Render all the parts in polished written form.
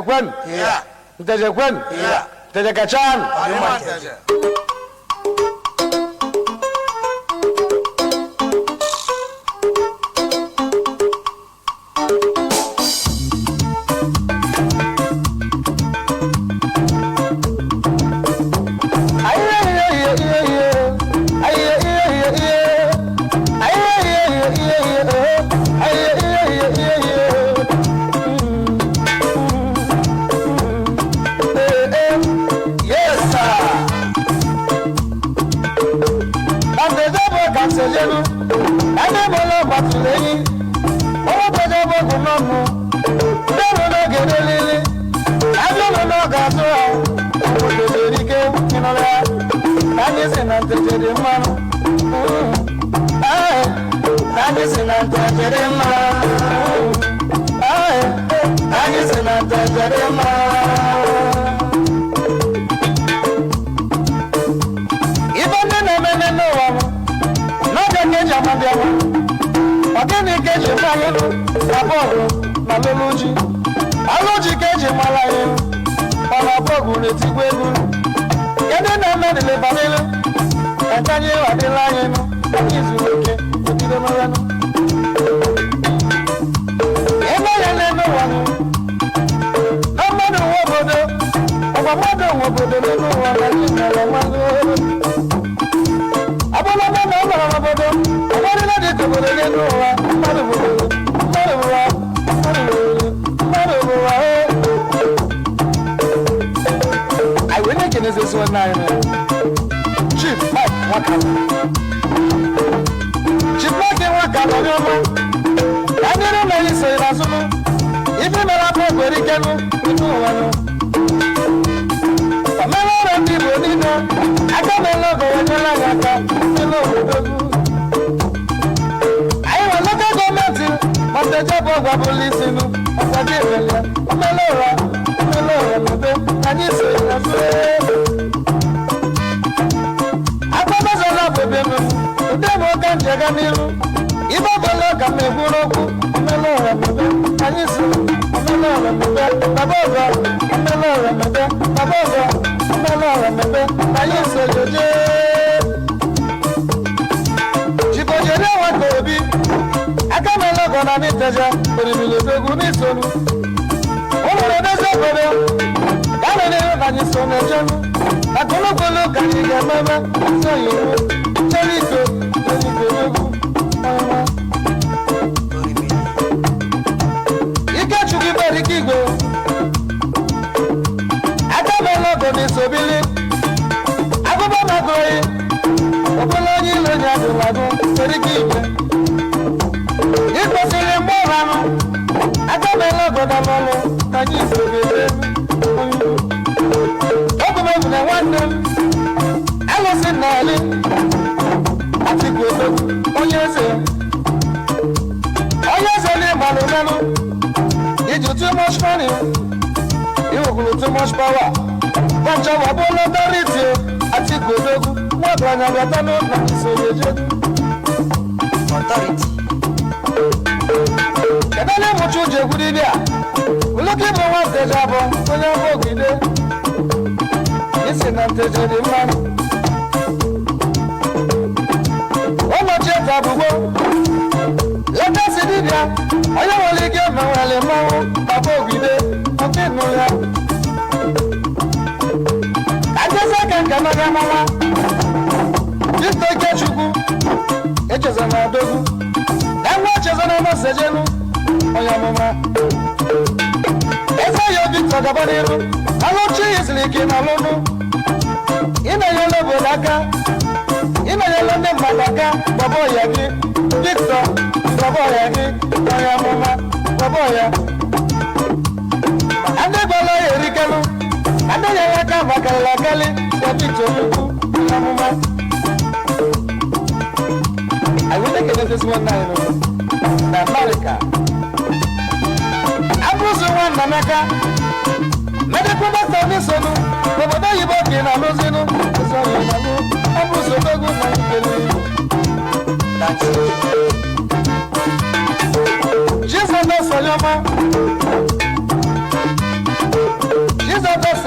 Kwen? Yeah. Nteje kwen? Yeah. Nteje kachan? Aduma nteje. Jesus,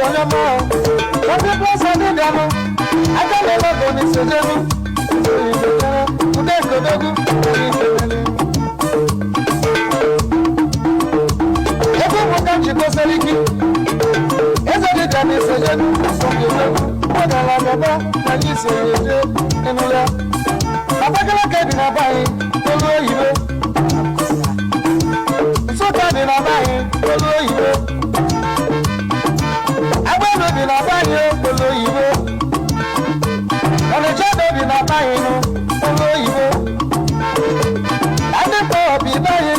Wanyama, Wadi Plaza Didamu, Akamela Boni Sejemu, Udeko Dogu, Ego Mukanji Koseliki, Ezali Jani Sejemu, Songemu, Wadala Baba, Nagisi Yeje, Enula, Abakala Kedina Bayi, Tolo Ibe, Sota Dina Bayi, Tolo Ibe, Abano Dina Bayi, Tolo Ibe, Onejado Dina Bayi, Tolo Ibe, Adepo Bibayi,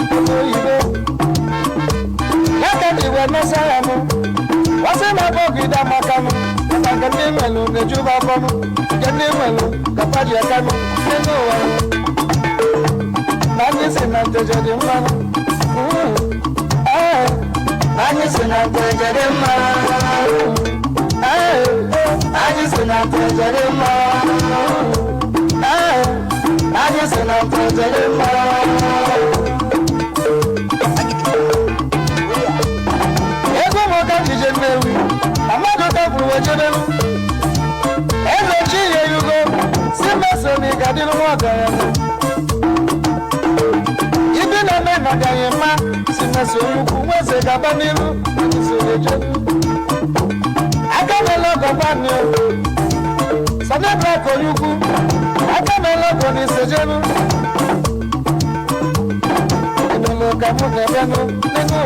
Tolo Ibe, Yakati Wenosayamo, Wasema Bogida Makamu, Nakandimelu, Nejuba Komu, Kandimelu, Kapaji Akamu, Nenoa, Nagisi Nanteja Dimana, Nagisi Nanteja Dimana, Nagisi Nanteja Dimana, Nagisi Nanteja Dimana. Amado Kaburu Wajenu, Ezo Chiye Yugo, Simesoni Gadil Wagayama. Even a man Nagayama, Simesonu, Wese Gabanilu, and Solejan. Akamela Gabanu, Sanabra Koyuku, Akamela Koni Sejenu, and the Lokamu Gabanu, Nenu.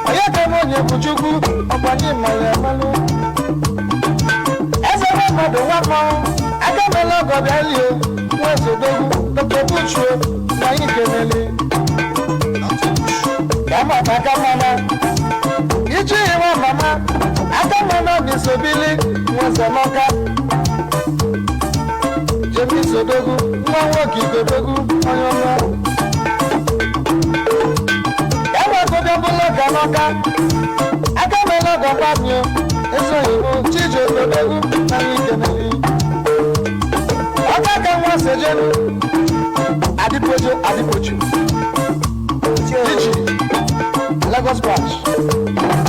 Ayakamonye Bujugu, Opani Malamalo. As a member of the Wamo, Akamela Godelio, was a baby, Dr. Butcher, Naikeli. Kamana, Ichi Mama, Akamana Misobili, was a mocker. Jimmy Sodogu, one walk you go on your own. Kamaka, Akamela Gabanu, Ezo, Chijo, Dogu, Naikeli. Akakawa Sejenu, Adipojo, Ichi, Lagos Branch.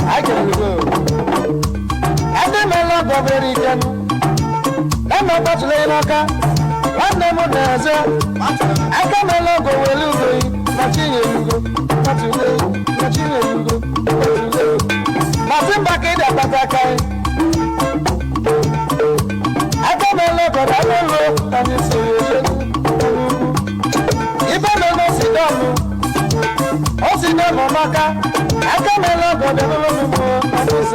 I can go. Adamela Gaberican, Lama Batulaka, Wanda Naza, Akamela Gowelugo, Machine Lugo, Matulay. Nothing back in the Batakai. I come and look at the road and it's a if I don't know, sit down. Oh, sit down, Mamaka. I come and look at the road and it's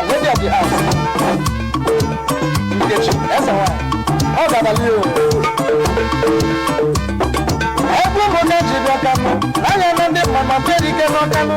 lady of the house. That's a wine. Oh, Babalio. Every moment you don't come. I am on the Mama Perry cannot come.